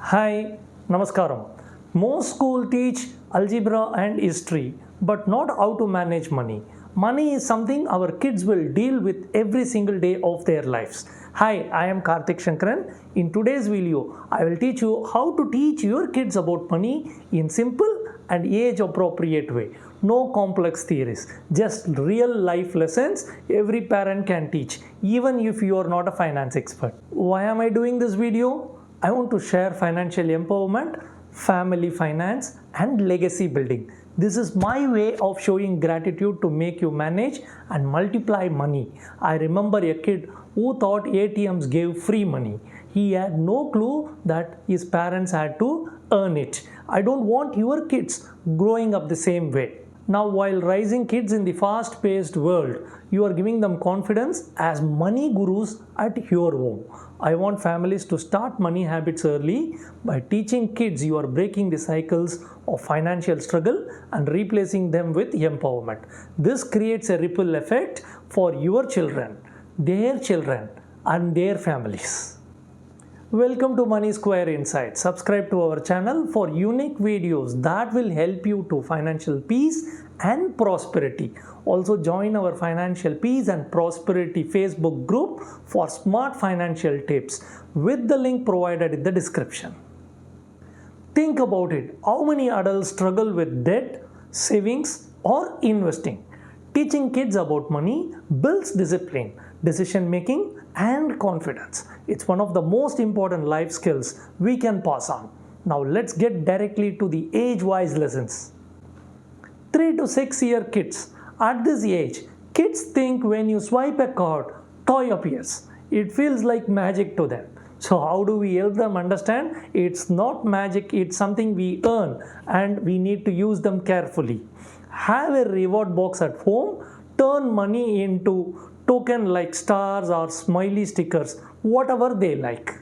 Hi, Namaskaram. Most schools teach algebra and history, but not how to manage money. Money is something our kids will deal with every single day of their lives. Hi, I am Karthik Sankaran. In today's video, I will teach you how to teach your kids about money in simple and age appropriate way. No complex theories, just real life lessons every parent can teach, even if you are not a finance expert. Why am I doing this video? I want to share financial empowerment, family finance, and legacy building. This is my way of showing gratitude to make you manage and multiply money. I remember a kid who thought ATMs gave free money. He had no clue that his parents had to earn it. I don't want your kids growing up the same way. Now, while raising kids in the fast-paced world, you are giving them confidence as money gurus at your home. I want families to start money habits early. By teaching kids, you are breaking the cycles of financial struggle and replacing them with empowerment. This creates a ripple effect for your children, and their families. Welcome to Moneysquareinsights. Subscribe to our channel for unique videos that will help you to financial peace and prosperity. Also join our Financial Peace and Prosperity Facebook group for smart financial tips with the link provided in the description. Think about it. How many adults struggle with debt, savings, or investing? Teaching kids about money builds discipline, decision making, and confidence. It's one of the most important life skills we can pass on. Now let's get directly to the age-wise lessons. 3 to 6 year kids. At this age, kids think when you swipe a card, toy appears. It feels like magic to them. So how do we help them understand? It's not magic, it's something we earn and we need to use them carefully. Have a reward box at home. Turn money into token like stars or smiley stickers, whatever they like.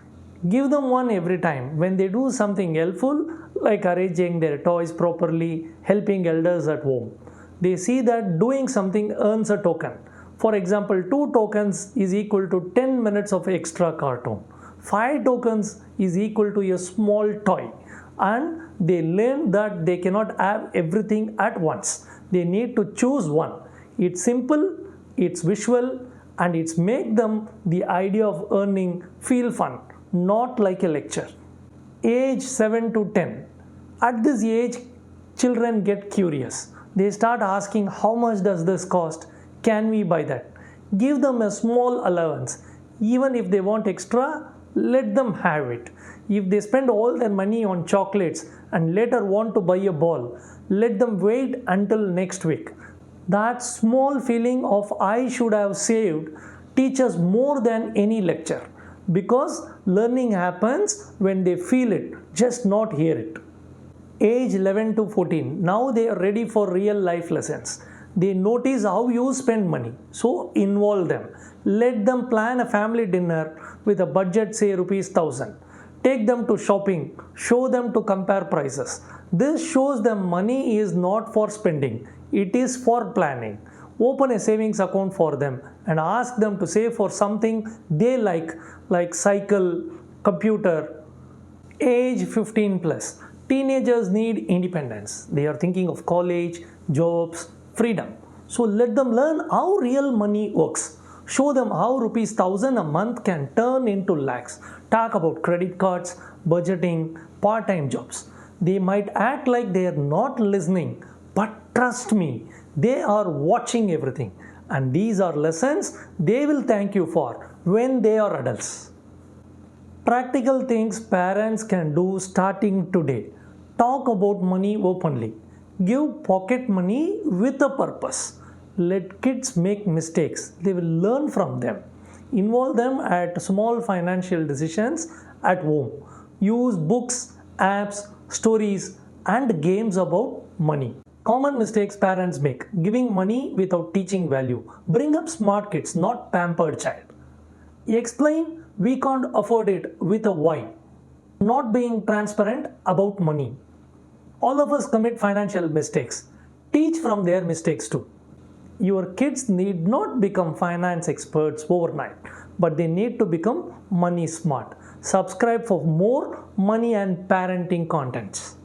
Give them one every time when they do something helpful, like arranging their toys properly, helping elders at home. They see that doing something earns a token. For example, 2 tokens is equal to 10 minutes of extra cartoon. 5 tokens is equal to a small toy. And they learn that they cannot have everything at once. They need to choose one. It's simple, it's visual, and it's make them the idea of earning feel fun, not like a lecture. Age 7 to 10. At this age, children get curious. They start asking, how much does this cost? Can we buy that? Give them a small allowance. Even if they want extra, let them have it. If they spend all their money on chocolates and later want to buy a ball, let them wait until next week. That small feeling of I should have saved teaches more than any lecture, because learning happens when they feel it, just not hear it. Age 11 to 14. Now they are ready for real life lessons. They notice how you spend money, so involve them. Let them plan a family dinner with a budget, say ₹1,000. Take them to shopping, show them to compare prices. This shows them money is not for spending, it is for planning. Open a savings account for them and ask them to save for something they like cycle, computer. Age 15 plus. Teenagers need independence. They are thinking of college, jobs, freedom. So let them learn how real money works. Show them how ₹1,000 a month can turn into lakhs. Talk about credit cards, budgeting, part-time jobs. They might act like they are not listening, but trust me, they are watching everything. And these are lessons they will thank you for when they are adults. Practical things parents can do starting today. Talk about money openly. Give pocket money with a purpose. Let kids make mistakes. They will learn from them. Involve them at small financial decisions at home. Use books, apps, stories, and games about money. Common mistakes parents make: giving money without teaching value. Bring up smart kids, not pampered child. Explain we can't afford it with a why. Not being transparent about money. All of us commit financial mistakes. Teach from their mistakes too. Your kids need not become finance experts overnight, but they need to become money smart. Subscribe for more money and parenting contents.